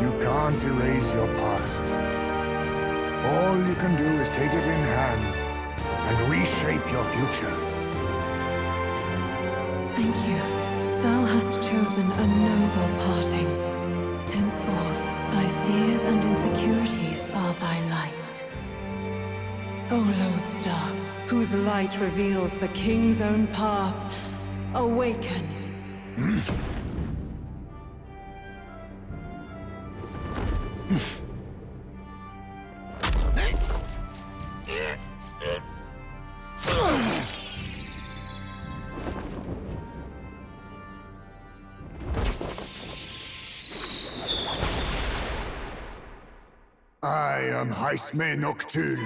You can't erase your past. All you can do is take it in hand and reshape your future. Thank you. Thou hast chosen a noble parting. Henceforth, thy fears and insecurities are thy light. O Lodestar, whose light reveals the king's own path, awaken. I am Heismay Noctul.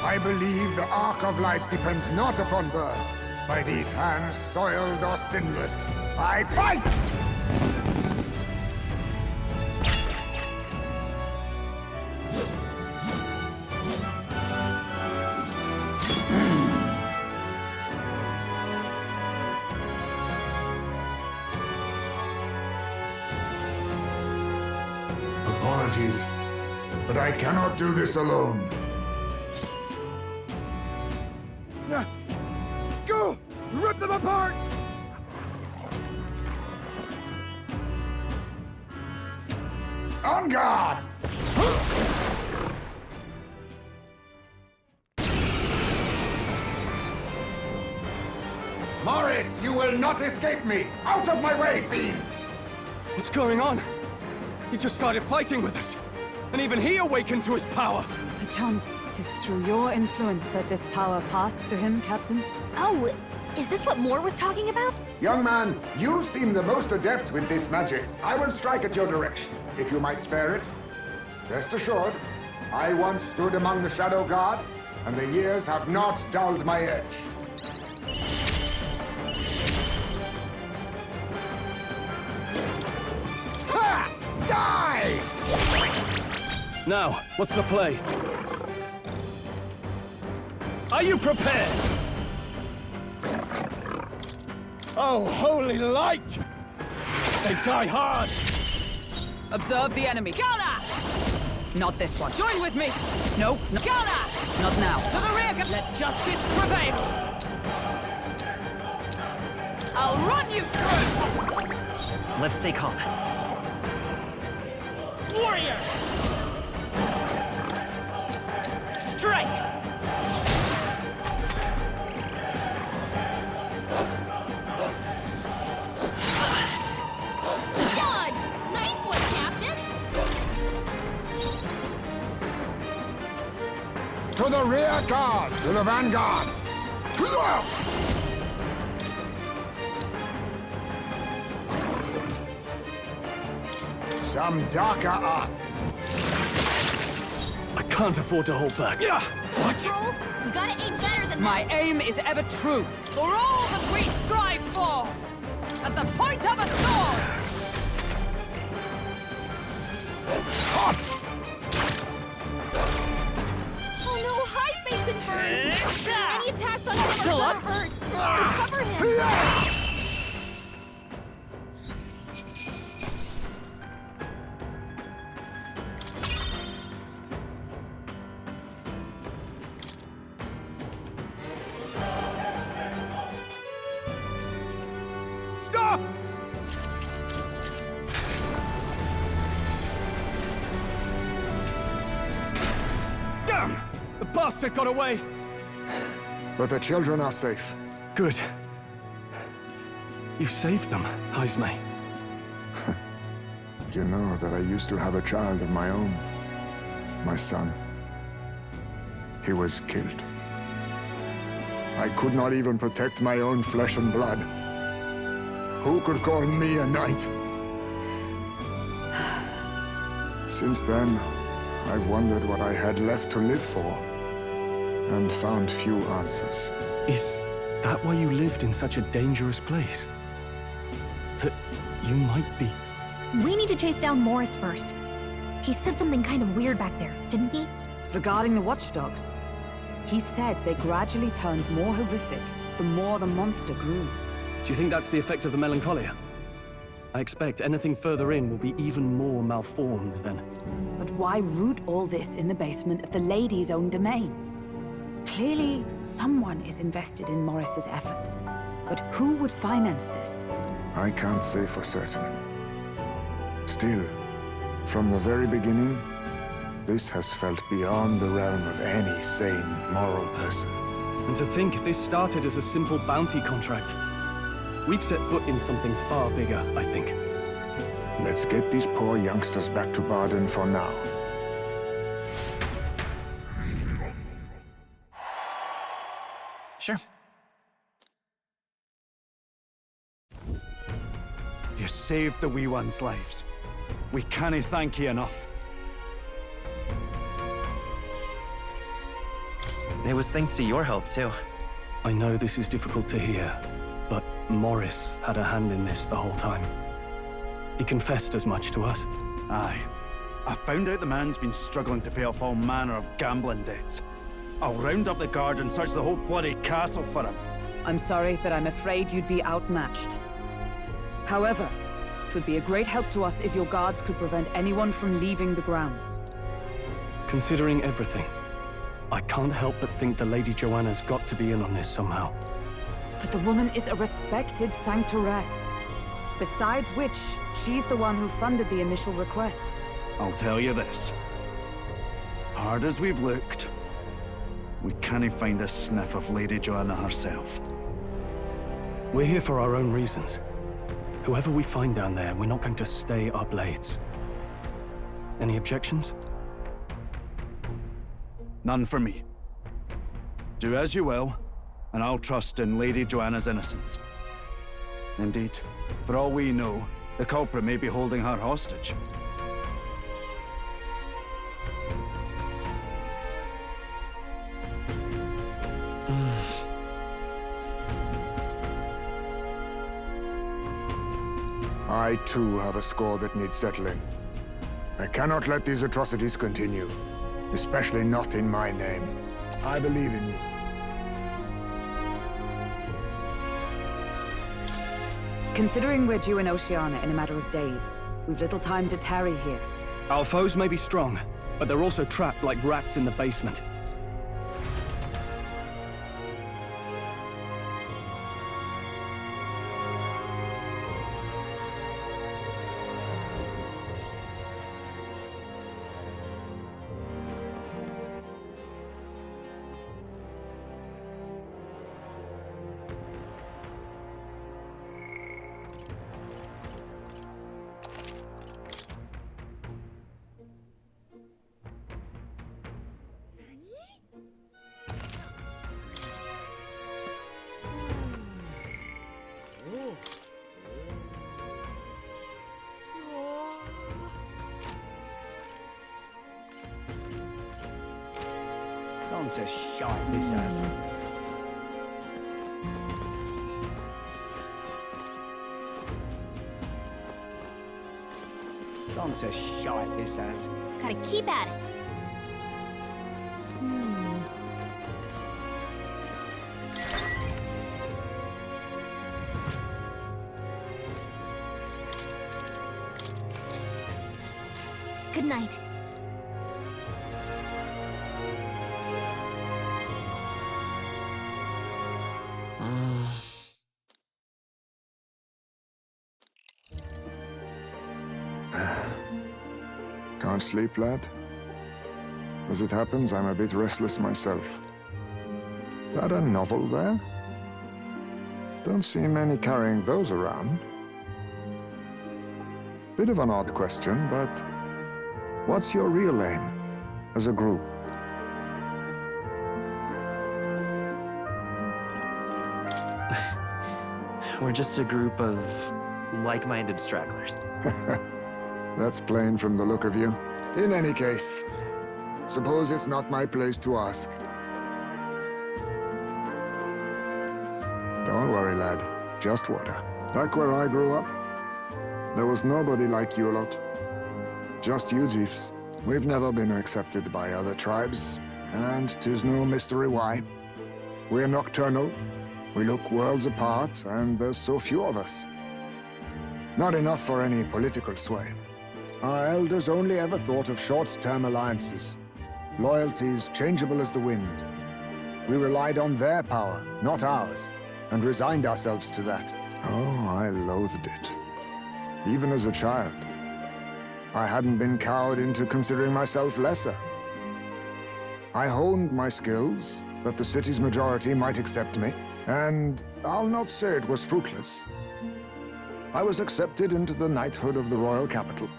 I believe the arc of life depends not upon birth. By these hands, soiled or sinless, I fight! Apologies, but I cannot do this alone. Go! Rip them apart! On guard! Morris, you will not escape me! Out of my way, fiends! What's going on? He just started fighting with us. And even he awakened to his power. Perchance 'tis through your influence that this power passed to him, Captain. Oh, is this what Moore was talking about? Young man, you seem the most adept with this magic. I will strike at your direction, if you might spare it. Rest assured, I once stood among the Shadow Guard, and the years have not dulled my edge. Ha! Die! Now, what's the play? Are you prepared? Oh, holy light! They die hard! Observe the enemy. Ghana! Not this one. Join with me! No, no. Ghana! Not now. To the rear! Let justice prevail! I'll run you through! Let's stay calm. Warrior! Strike! To the rear guard! To the vanguard! Some darker arts. I can't afford to hold back. Yeah. What? Roll, you gotta aim better than My that. aim is ever true, for all that we strive for, as the point of a sword! Hot! Oh no, Heismay's been hurt. Any attacks on him Still are up? gonna hurt. So cover him. Stop! Damn! The bastard got away! But the children are safe. Good. You saved them, Heismay. You know that I used to have a child of my own. My son. He was killed. I could not even protect my own flesh and blood. Who could call me a knight? Since then, I've wondered what I had left to live for, and found few answers. Is that why you lived in such a dangerous place? That you might be... We need to chase down Morris first. He said something kind of weird back there, didn't he? Regarding the watchdogs, he said they gradually turned more horrific the more the monster grew. Do you think that's the effect of the melancholia? I expect anything further in will be even more malformed then. But why root all this in the basement of the lady's own domain? Clearly, someone is invested in Morris's efforts. But who would finance this? I can't say for certain. Still, from the very beginning, this has felt beyond the realm of any sane, moral person. And to think this started as a simple bounty contract. We've set foot in something far bigger, I think. Let's get these poor youngsters back to Baden for now. Sure. You saved the wee ones' lives. We cannae thank you enough. It was thanks to your help, too. I know this is difficult to hear, but Morris had a hand in this the whole time. He confessed as much to us. Aye. I found out the man's been struggling to pay off all manner of gambling debts. I'll round up the guard and search the whole bloody castle for him. I'm sorry, but I'm afraid you'd be outmatched. However, it would be a great help to us if your guards could prevent anyone from leaving the grounds. Considering everything, I can't help but think the Lady Joanna's got to be in on this somehow. But the woman is a respected sanctoress. Besides which, she's the one who funded the initial request. I'll tell you this. Hard as we've looked, we cannae find a sniff of Lady Joanna herself. We're here for our own reasons. Whoever we find down there, we're not going to stay our blades. Any objections? None for me. Do as you will, and I'll trust in Lady Joanna's innocence. Indeed, for all we know, the culprit may be holding her hostage. I too have a score that needs settling. I cannot let these atrocities continue, especially not in my name. I believe in you. Considering we're due in Oceania in a matter of days, we've little time to tarry here. Our foes may be strong, but they're also trapped like rats in the basement. Don't say shite this ass. Don't say shite this ass. Gotta keep at it. Good night. Can't sleep, lad? As it happens, I'm a bit restless myself. That a novel there? Don't see many carrying those around. Bit of an odd question, but what's your real aim as a group? We're just a group of like-minded stragglers. That's plain from the look of you. In any case, suppose it's not my place to ask. Don't worry, lad. Just water. Back where I grew up, there was nobody like you lot. Just you chiefs. We've never been accepted by other tribes, and 'tis no mystery why. We're nocturnal, we look worlds apart, and there's so few of us. Not enough for any political sway. Our elders only ever thought of short-term alliances. Loyalties changeable as the wind. We relied on their power, not ours, and resigned ourselves to that. Oh, I loathed it. Even as a child. I hadn't been cowed into considering myself lesser. I honed my skills, that the city's majority might accept me, and I'll not say it was fruitless. I was accepted into the knighthood of the royal capital.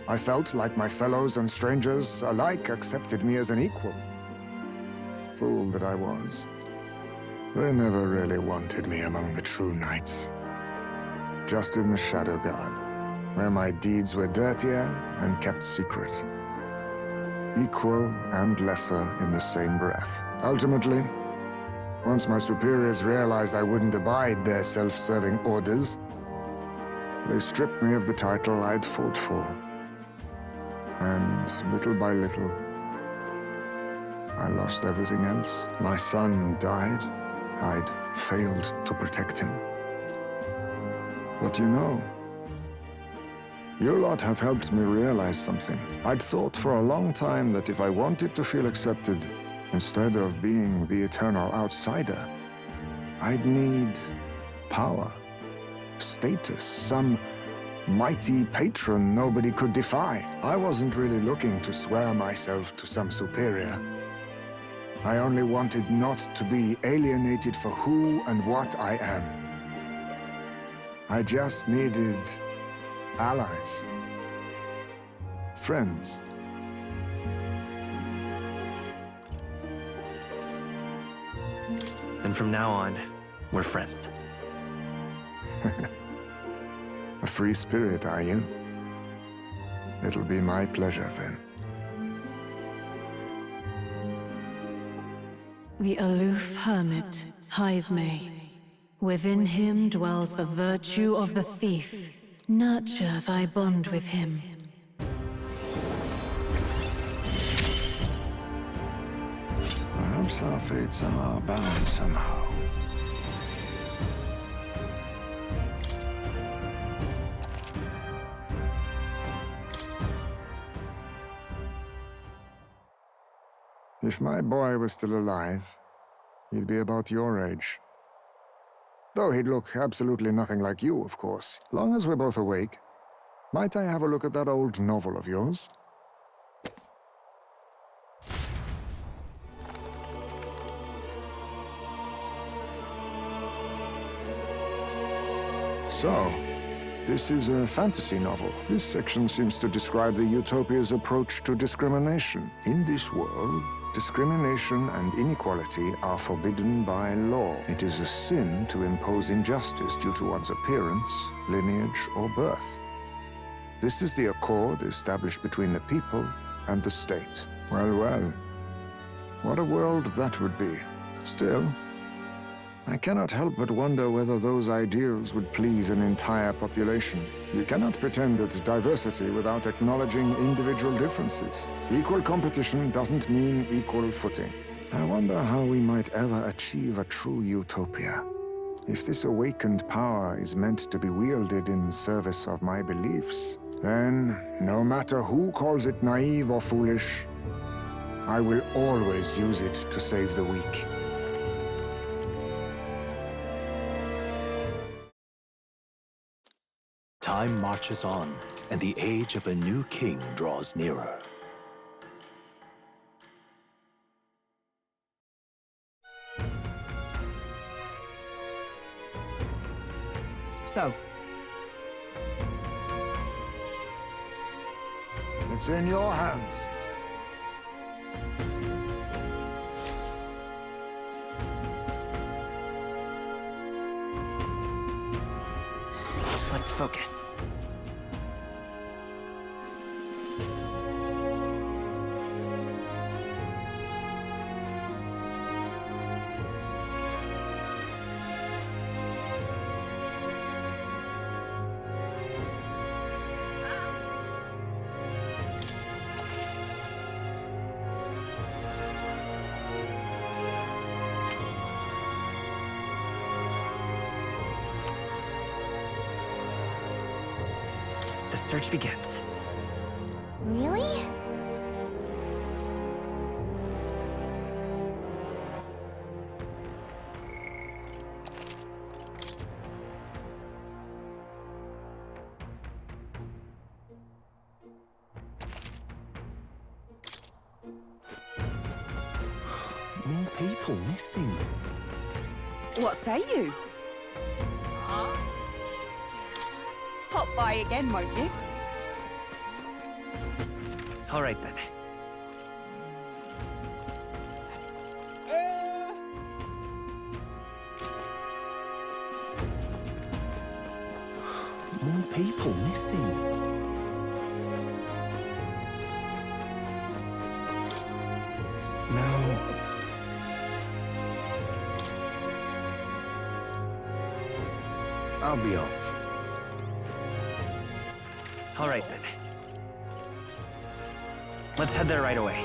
I felt like my fellows and strangers alike accepted me as an equal. Fool that I was. They never really wanted me among the true knights. Just in the Shadow Guard, where my deeds were dirtier and kept secret. Equal and lesser in the same breath. Ultimately, once my superiors realized I wouldn't abide their self-serving orders, they stripped me of the title I'd fought for. And little by little, I lost everything else. My son died. I'd failed to protect him. But you know, you lot have helped me realize something. I'd thought for a long time that if I wanted to feel accepted, instead of being the eternal outsider, I'd need power, status, some mighty patron nobody could defy. I wasn't really looking to swear myself to some superior. I only wanted not to be alienated for who and what I am. I just needed allies. Friends. And from now on, we're friends. A free spirit, are you? It'll be my pleasure, then. The aloof hermit, Heismay. Within him dwells the virtue of the thief. Nurture thy bond with him. Perhaps our fates are bound somehow. If my boy was still alive, he'd be about your age. Though he'd look absolutely nothing like you, of course. Long as we're both awake, might I have a look at that old novel of yours? So, this is a fantasy novel. This section seems to describe the Utopia's approach to discrimination. In this world, discrimination and inequality are forbidden by law. It is a sin to impose injustice due to one's appearance, lineage, or birth. This is the accord established between the people and the state. Well, well. What a world that would be. Still, I cannot help but wonder whether those ideals would please an entire population. You cannot pretend at diversity without acknowledging individual differences. Equal competition doesn't mean equal footing. I wonder how we might ever achieve a true utopia. If this awakened power is meant to be wielded in service of my beliefs, then, no matter who calls it naive or foolish, I will always use it to save the weak. Time marches on, and the age of a new king draws nearer. So, It's in your hands. Let's focus. search begins. Really? More people missing. What say you? Pop by again, won't you? All right then. More people missing. Now, I'll be off. All right then. Let's head there right away.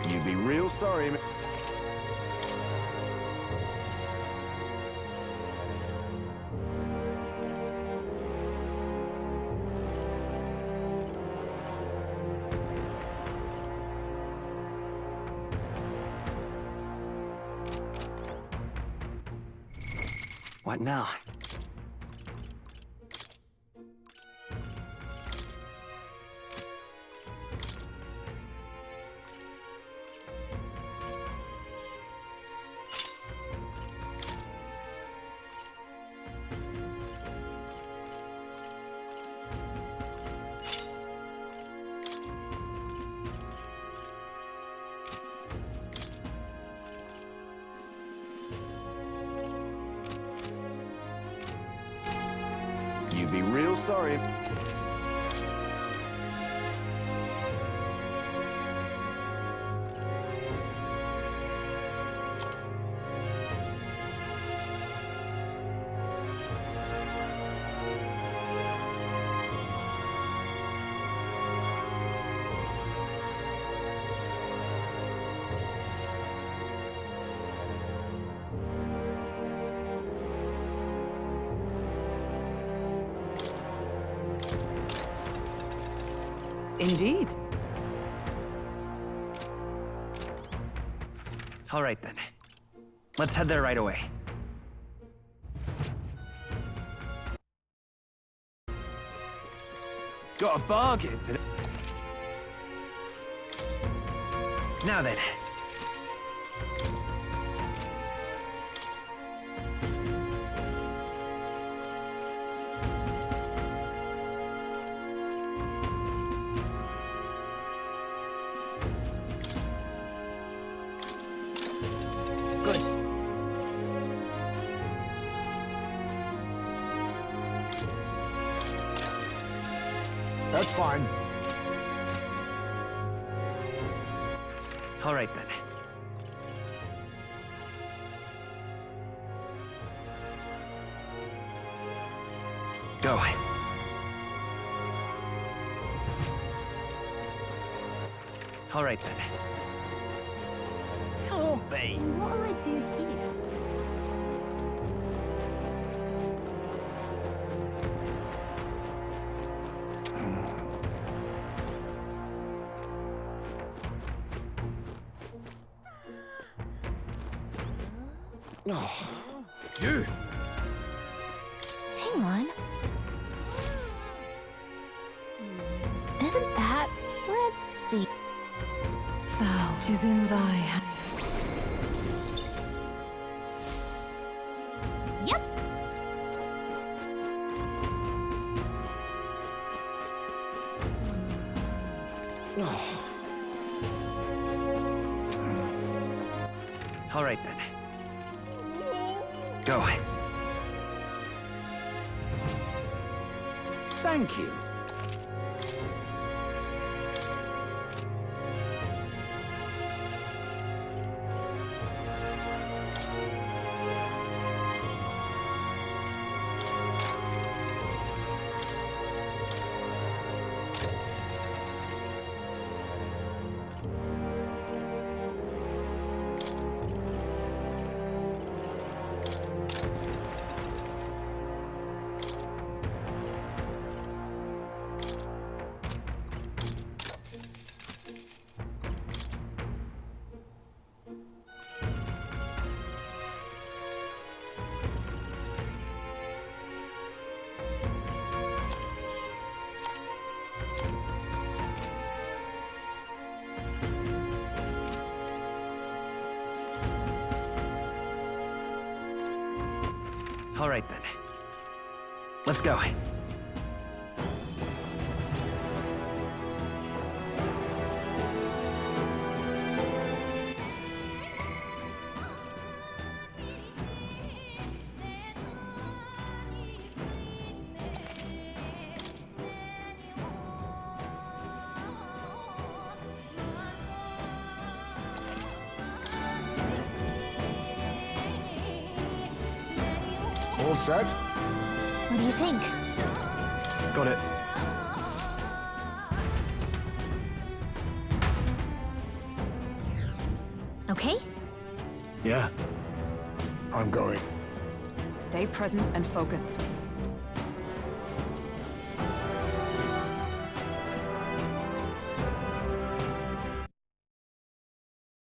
You'd be real sorry, man. What now? You'd be real sorry. Indeed. All right then. Let's head there right away. Got a bargain today. Now then. That's fine. All right then. Go. All right then. Can't be. What'll I do here? You! Hang on. Isn't that... Let's see. Thou, 'tis in thy hand. Yep. All right then. Go. Thank you. All right then. Let's go. All set? What do you think? Got it. Okay? Yeah. I'm going. Stay present and focused.